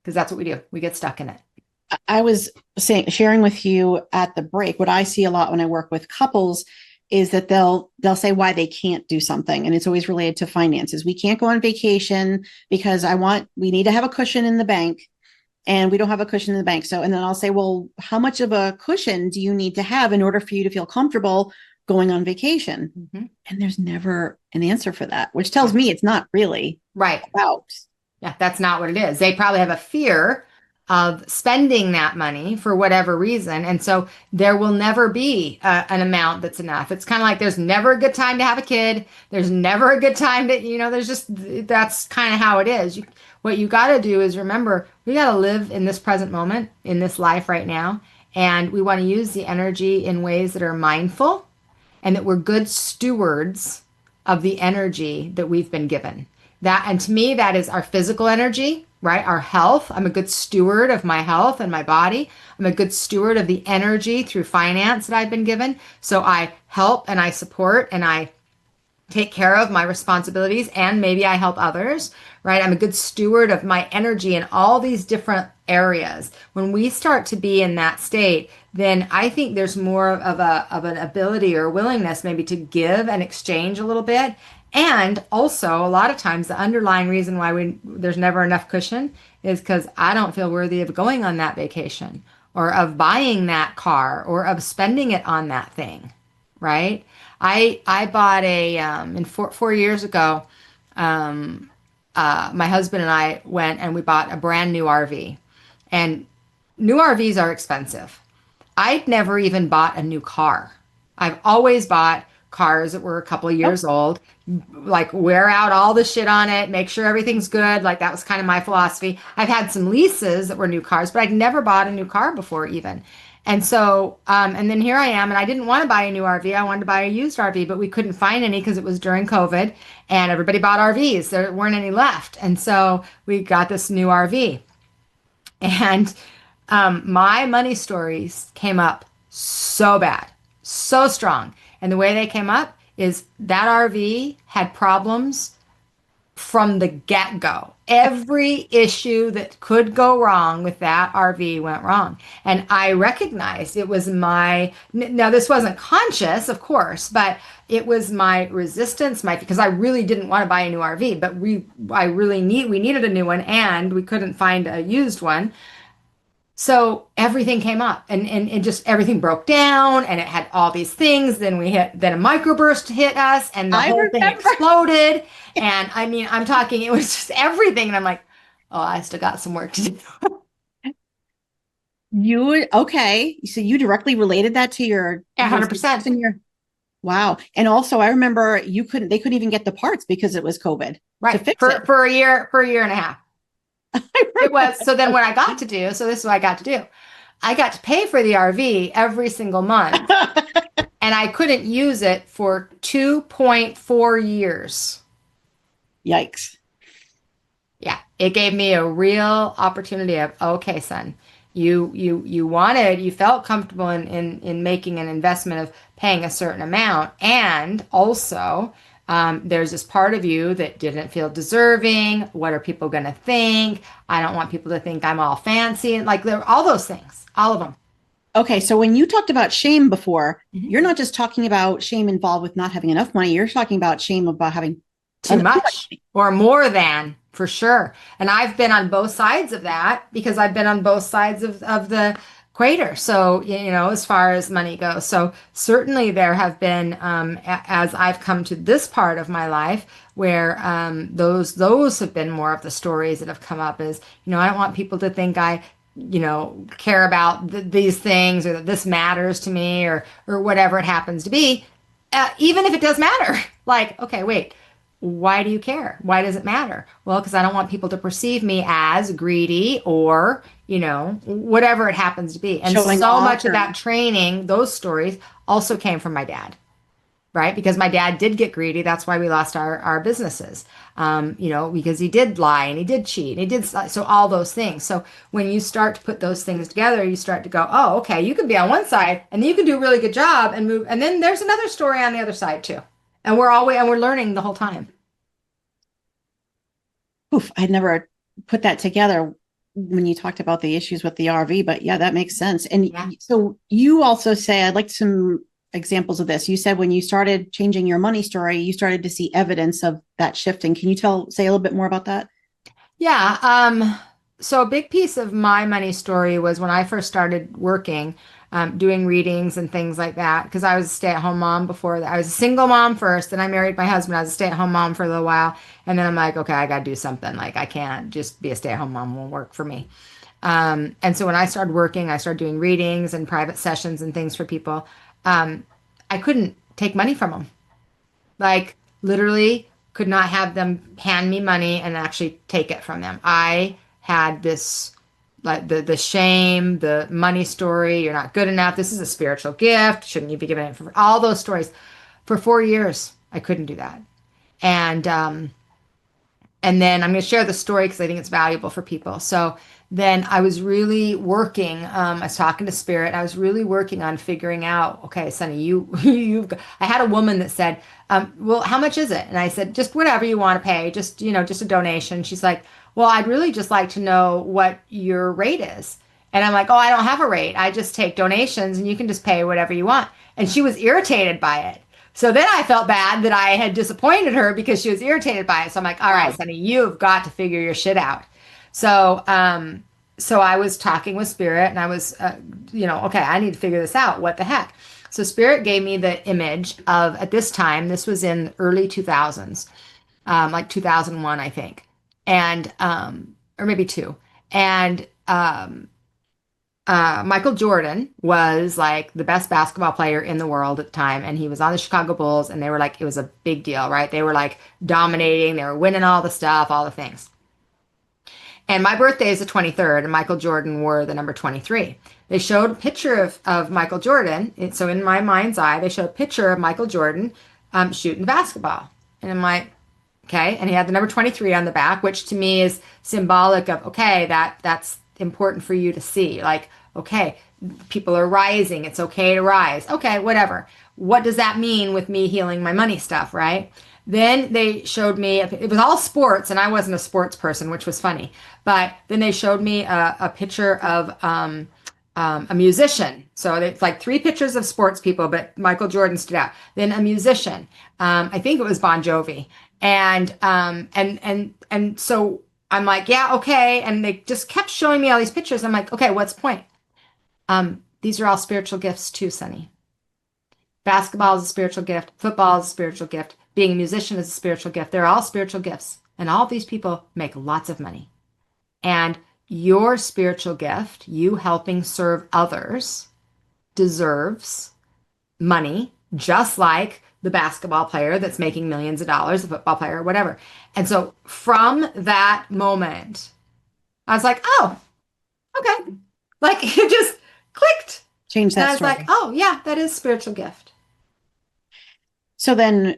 Because that's what we do. We get stuck in it. I was sharing with you at the break, what I see a lot when I work with couples is that they'll say why they can't do something, and it's always related to finances. We can't go on vacation because we need to have a cushion in the bank, and we don't have a cushion in the bank. So, and then I'll say, well, how much of a cushion do you need to have in order for you to feel comfortable going on vacation? Mm-hmm. And there's never an answer for that, which tells me it's not really right about. Yeah, that's not what it is. They probably have a fear of spending that money for whatever reason. And so there will never be an amount that's enough. It's kind of like there's never a good time to have a kid. There's never a good time to, that's kind of how it is. What you got to do is remember, we got to live in this present moment, in this life right now. And we want to use the energy in ways that are mindful and that we're good stewards of the energy that we've been given. And to me, that is our physical energy, right? Our health. I'm a good steward of my health and my body. I'm a good steward of the energy through finance that I've been given. So I help and I support and I take care of my responsibilities, and maybe I help others, right? I'm a good steward of my energy in all these different areas. When we start to be in that state, then I think there's more of an ability or willingness maybe to give and exchange a little bit. And also, a lot of times, the underlying reason why there's never enough cushion is because I don't feel worthy of going on that vacation or of buying that car or of spending it on that thing, right? I bought four years ago, my husband and I went and we bought a brand new RV. And new RVs are expensive. I'd never even bought a new car. I've always bought cars that were a couple of years old, like wear out all the shit on it, make sure everything's good. Like that was kind of my philosophy. I've had some leases that were new cars, but I'd never bought a new car before even. And so, and then here I am, and I didn't want to buy a new RV. I wanted to buy a used RV, but we couldn't find any because it was during COVID and everybody bought RVs. There weren't any left. And so we got this new RV. And my money stories came up so bad, so strong. And the way they came up is that RV had problems from the get-go. Every issue that could go wrong with that RV went wrong. And I recognized it was now this wasn't conscious, of course, but it was my resistance, because I really didn't want to buy a new RV, but we needed a new one and we couldn't find a used one. So everything came up and just everything broke down and it had all these things. Then a microburst hit us and the whole thing exploded. And I mean, I'm talking, it was just everything. And I'm like, oh, I still got some work to do. Okay. So you directly related that to your 100%. Wow. And also I remember they couldn't even get the parts because it was COVID. Right. To fix it. For a year and a half. It was. So then what I got to do, so this is what I got to do. I got to pay for the RV every single month and I couldn't use it for 2.4 years. Yikes. Yeah. It gave me a real opportunity of, okay, son, you felt comfortable in making an investment of paying a certain amount. And also, there's this part of you that didn't feel deserving. What are people going to think? I don't want people to think I'm all fancy. And like all those things, all of them. Okay. So when you talked about shame before, you're not just talking about shame involved with not having enough money. You're talking about shame about having too much or more than, for sure. And I've been on both sides of that because I've been on both sides of the equator. So, as far as money goes. So certainly there have been, as I've come to this part of my life where those have been more of the stories that have come up is, I don't want people to think I, care about these things or that this matters to me or whatever it happens to be, even if it does matter. Like, okay, wait. Why do you care? Why does it matter? Well, because I don't want people to perceive me as greedy or, whatever it happens to be. And so much of that training, those stories also came from my dad, right? Because my dad did get greedy. That's why we lost our businesses, because he did lie and he did cheat and he did. So all those things. So when you start to put those things together, you start to go, oh, okay, you can be on one side and then you can do a really good job and move. And then there's another story on the other side too. And we're learning the whole time. Oof, I'd never put that together. when you talked about the issues with the RV, but yeah, that makes sense. And Yeah. so you also say, I'd like some examples of this. You said when you started changing your money story, you started to see evidence of that shifting. Can you say a little bit more about that? Yeah. So a big piece of my money story was when I first started working, doing readings and things like that, because I was a stay-at-home mom before that. I was a single mom first, then I married my husband. I was a stay-at-home mom for a little while, and then I'm like, okay, I got to do something. Like I can't just be a stay-at-home mom; won't work for me. And so when I started working, I started doing readings and private sessions and things for people. I couldn't take money from them. Like literally could not have them hand me money and actually take it from them. I had this like the shame, the money story, you're not good enough. This is a spiritual gift. Shouldn't you be giving it for all those stories? For 4 years, I couldn't do that. And and then I'm going to share the story because I think it's valuable for people. So then I was really working. I was talking to Spirit. I was really working on figuring out. Okay, Sunny, I had a woman that said, "Well, how much is it?" And I said, "Just whatever you want to pay. Just just a donation." She's like, "Well, I'd really just like to know what your rate is." And I'm like, "Oh, I don't have a rate. I just take donations, and you can just pay whatever you want." And she was irritated by it. So then I felt bad that I had disappointed her because she was irritated by it. So I'm like, all right, Sunny, you've got to figure your shit out. So, so I was talking with Spirit and I was, okay, I need to figure this out. What the heck? So Spirit gave me the image of, at this time, this was in early 2000s, like 2001, I think. And, or maybe two. And, Michael Jordan was like the best basketball player in the world at the time, and he was on the Chicago Bulls, and they were like, it was a big deal, right? They were like dominating, they were winning all the stuff, all the things. And my birthday is the 23rd, and Michael Jordan wore the number 23. They showed a picture of Michael Jordan. So in my mind's eye, they showed a picture of Michael Jordan shooting basketball. And I'm like, okay. And he had the number 23 on the back, which to me is symbolic of, okay, that's important for you to see. Like, okay, people are rising. It's okay to rise. Okay, whatever. What does that mean with me healing my money stuff, right? Then they showed me, it was all sports, and I wasn't a sports person, which was funny. But then they showed me a picture of a musician. So it's like three pictures of sports people, but Michael Jordan stood out. Then a musician. I think it was Bon Jovi. And so I'm like, yeah, okay. And they just kept showing me all these pictures. I'm like, okay, what's the point? These are all spiritual gifts too, Sunny. Basketball is a spiritual gift. Football is a spiritual gift. Being a musician is a spiritual gift. They're all spiritual gifts. And all of these people make lots of money. And your spiritual gift, you helping serve others, deserves money, just like the basketball player that's making millions of dollars, the football player, whatever. And so from that moment, I was like, oh, okay. Like it just clicked. Change that and I was story. like, oh, yeah, that is spiritual gift. So then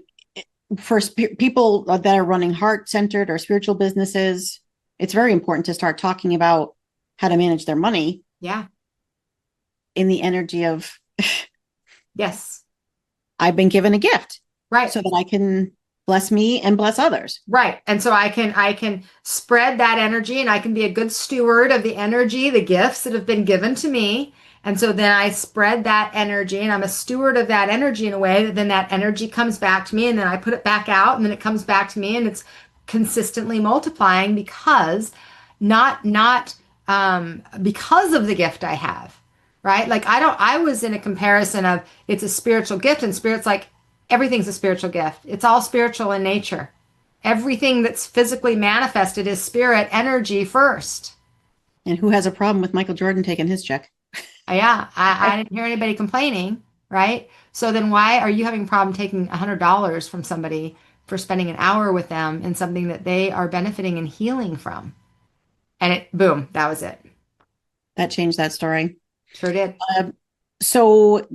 for people that are running heart-centered or spiritual businesses, it's very important to start talking about how to manage their money. Yeah. In the energy of, yes, I've been given a gift. Right. So that I can bless me and bless others. Right. And so I can spread that energy, and I can be a good steward of the energy, the gifts that have been given to me. And so then I spread that energy, and I'm a steward of that energy in a way that then that energy comes back to me, and then I put it back out, and then it comes back to me, and it's consistently multiplying because not because of the gift I have, right? Like I was in a comparison of it's a spiritual gift, and Spirit's like, everything's a spiritual gift. It's all spiritual in nature. Everything that's physically manifested is spirit energy first. And who has a problem with Michael Jordan taking his check? Yeah, I didn't hear anybody complaining, right? So then why are you having a problem taking $100 from somebody for spending an hour with them in something that they are benefiting and healing from? And boom, that was it. That changed that story. Sure did. So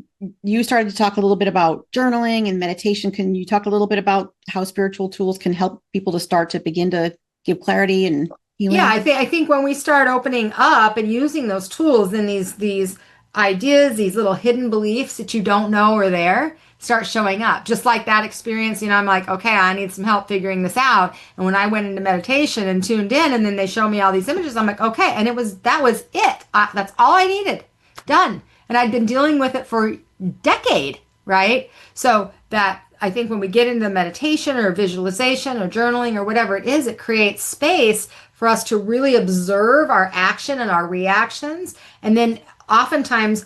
you started to talk a little bit about journaling and meditation. Can you talk a little bit about how spiritual tools can help people to start to begin to give clarity and healing? Yeah, I think when we start opening up and using those tools, then these ideas, these little hidden beliefs that you don't know are there, start showing up. Just like that experience, I'm like, okay, I need some help figuring this out. And when I went into meditation and tuned in, and then they show me all these images, I'm like, okay. And that was it. That's all I needed. Done. And I'd been dealing with it for a decade, right? So that I think when we get into meditation or visualization or journaling or whatever it is, it creates space for us to really observe our action and our reactions. And then oftentimes,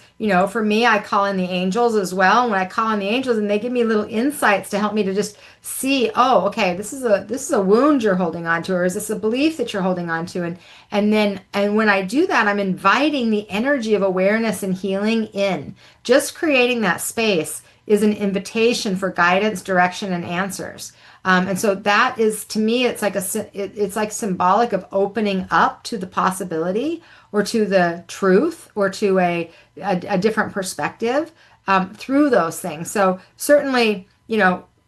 for me, I call in the angels as well. And when I call in the angels, and they give me little insights to help me to just see, oh, okay, this is a wound you're holding on to, or is this a belief that you're holding on to? And when I do that, I'm inviting the energy of awareness and healing in. Just creating that space is an invitation for guidance, direction, and answers. And so that is, to me, it's like symbolic of opening up to the possibility, or to the truth, or to a different perspective through those things. So certainly,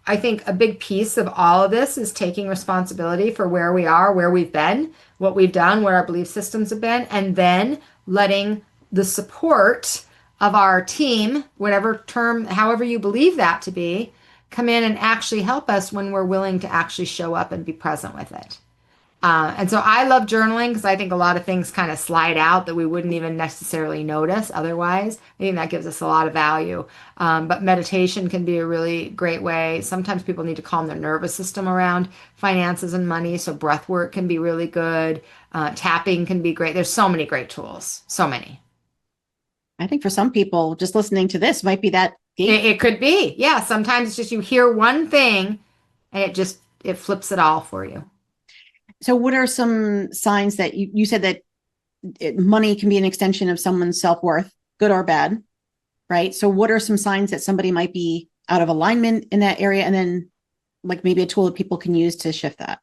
I think a big piece of all of this is taking responsibility for where we are, where we've been, what we've done, what our belief systems have been, and then letting the support of our team, whatever term, however you believe that to be, come in and actually help us when we're willing to actually show up and be present with it. And so I love journaling because I think a lot of things kind of slide out that we wouldn't even necessarily notice otherwise. I think that gives us a lot of value. But meditation can be a really great way. Sometimes people need to calm their nervous system around finances and money. So breath work can be really good. Tapping can be great. There's so many great tools. So many. I think for some people, just listening to this might be that. It could be. Yeah. Sometimes it's just you hear one thing and it flips it all for you. So what are some signs that you said that money can be an extension of someone's self-worth, good or bad, right? So what are some signs that somebody might be out of alignment in that area? And then like maybe a tool that people can use to shift that.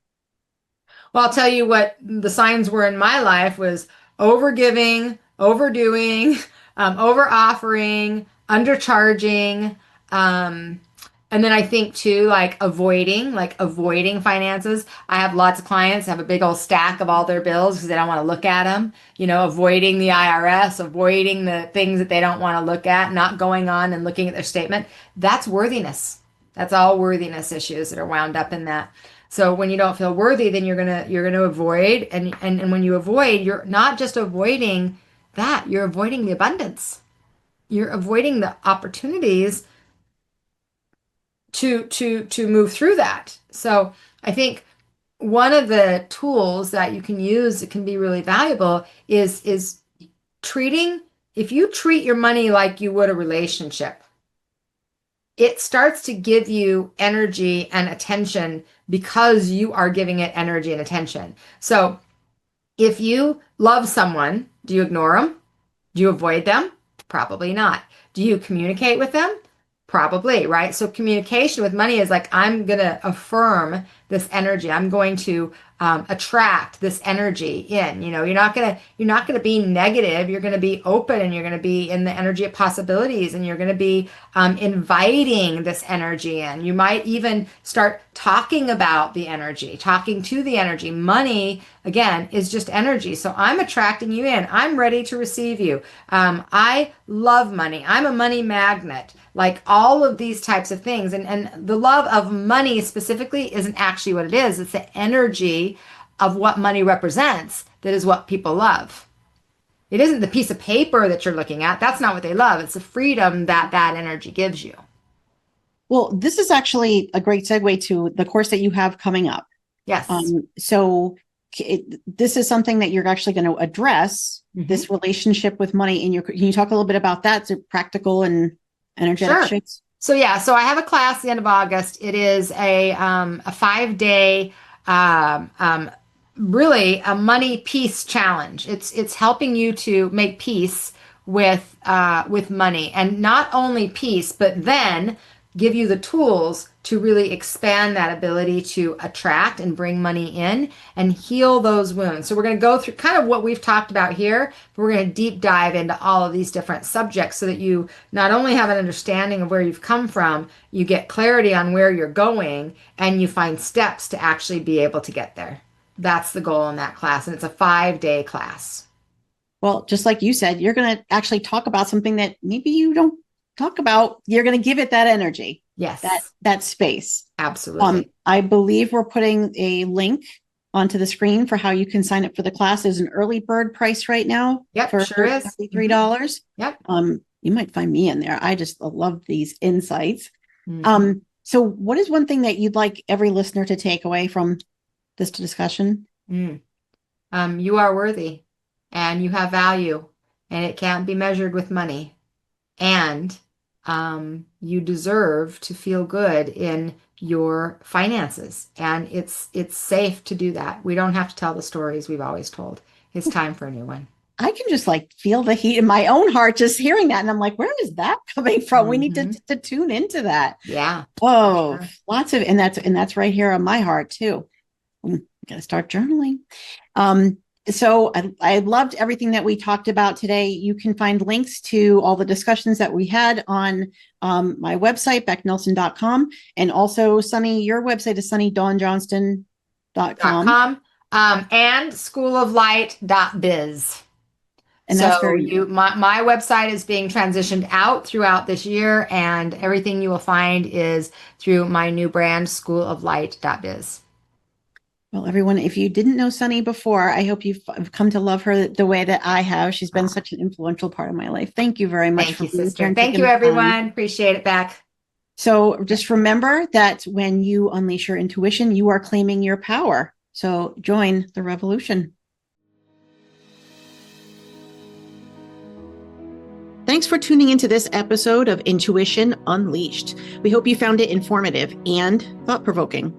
Well, I'll tell you what the signs were in my life was overgiving, overdoing, over offering, undercharging, and then I think too, like avoiding finances. I have lots of clients have a big old stack of all their bills because they don't want to look at them, avoiding the IRS, avoiding the things that they don't want to look at, not going on and looking at their statement. That's worthiness. That's all worthiness issues that are wound up in that. So when you don't feel worthy, then you're gonna avoid, and when you avoid, you're not just avoiding that, you're avoiding the abundance. You're avoiding the opportunities to move through that. So I think one of the tools that you can use that can be really valuable is if you treat your money like you would a relationship, it starts to give you energy and attention because you are giving it energy and attention. So if you love someone, do you ignore them? Do you avoid them? Probably not. Do you communicate with them? Probably, right? So communication with money is like, I'm going to affirm this energy. I'm going to attract this energy in. You're not going to be negative. You're going to be open, and you're going to be in the energy of possibilities, and you're going to be inviting this energy in. You might even start talking about the energy, talking to the energy. Money, again, is just energy. So I'm attracting you in. I'm ready to receive you. I love money. I'm a money magnet. Like all of these types of things. And the love of money specifically isn't actually what it is. It's the energy of what money represents that is what people love. It isn't the piece of paper that you're looking at. That's not what they love. It's the freedom that energy gives you. Well, this is actually a great segue to the course that you have coming up. Yes. So this is something that you're actually going to address, this relationship with money. Can you talk a little bit about that? So practical and energetic shifts? So I have a class at the end of August. It is a 5-day, really a money peace challenge. It's helping you to make peace with money, and not only peace, but then give you the tools to really expand that ability to attract and bring money in and heal those wounds. So we're going to go through kind of what we've talked about here, but we're going to deep dive into all of these different subjects so that you not only have an understanding of where you've come from, you get clarity on where you're going, and you find steps to actually be able to get there. That's the goal in that class. And it's a 5-day class. Well, just like you said, you're going to actually talk about something that maybe you don't talk about, you're going to give it that energy. Yes. That space. Absolutely. I believe we're putting a link onto the screen for how you can sign up for the class. There's an early bird price right now. Yep, For sure is. $33. Yep. You might find me in there. I just love these insights. Mm-hmm. So what is one thing that you'd like every listener to take away from this discussion? You are worthy and you have value, and it can't be measured with money. And you deserve to feel good in your finances, and it's safe to do that. We don't have to tell the stories we've always told. It's time for a new one. I can just feel the heat in my own heart just hearing that. And I'm like, where is that coming from? We need to tune into that. Yeah. Oh, sure. Lots of, and that's right here on my heart too. I'm gonna start journaling. So I loved everything that we talked about today. You can find links to all the discussions that we had on my website, becknelson.com. And also, Sunny, your website is sunnydawnjohnston.com. And schooloflight.biz. And so that's very my website is being transitioned out throughout this year, and everything you will find is through my new brand, schooloflight.biz. Well, everyone, if you didn't know Sunny before, I hope you've come to love her the way that I have. She's been such an influential part of my life. Thank you very much. Thank you, sister. Thank you, everyone. Appreciate it, Becc. So just remember that when you unleash your intuition, you are claiming your power. So join the revolution. Thanks for tuning into this episode of Intuition Unleashed. We hope you found it informative and thought-provoking.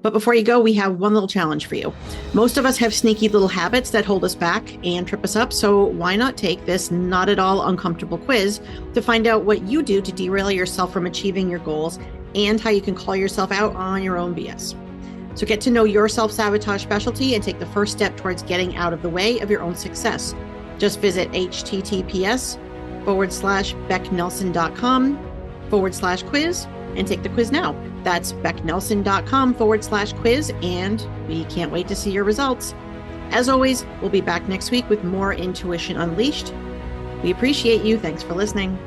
But before you go, we have one little challenge for you. Most of us have sneaky little habits that hold us back and trip us up, so why not take this not at all uncomfortable quiz to find out what you do to derail yourself from achieving your goals and how you can call yourself out on your own BS. So get to know your self-sabotage specialty and take the first step towards getting out of the way of your own success. Just visit https:/becknelson.com/quiz and take the quiz now. That's becknelson.com/quiz, and we can't wait to see your results. As always, we'll be back next week with more Intuition Unleashed. We appreciate you. Thanks for listening.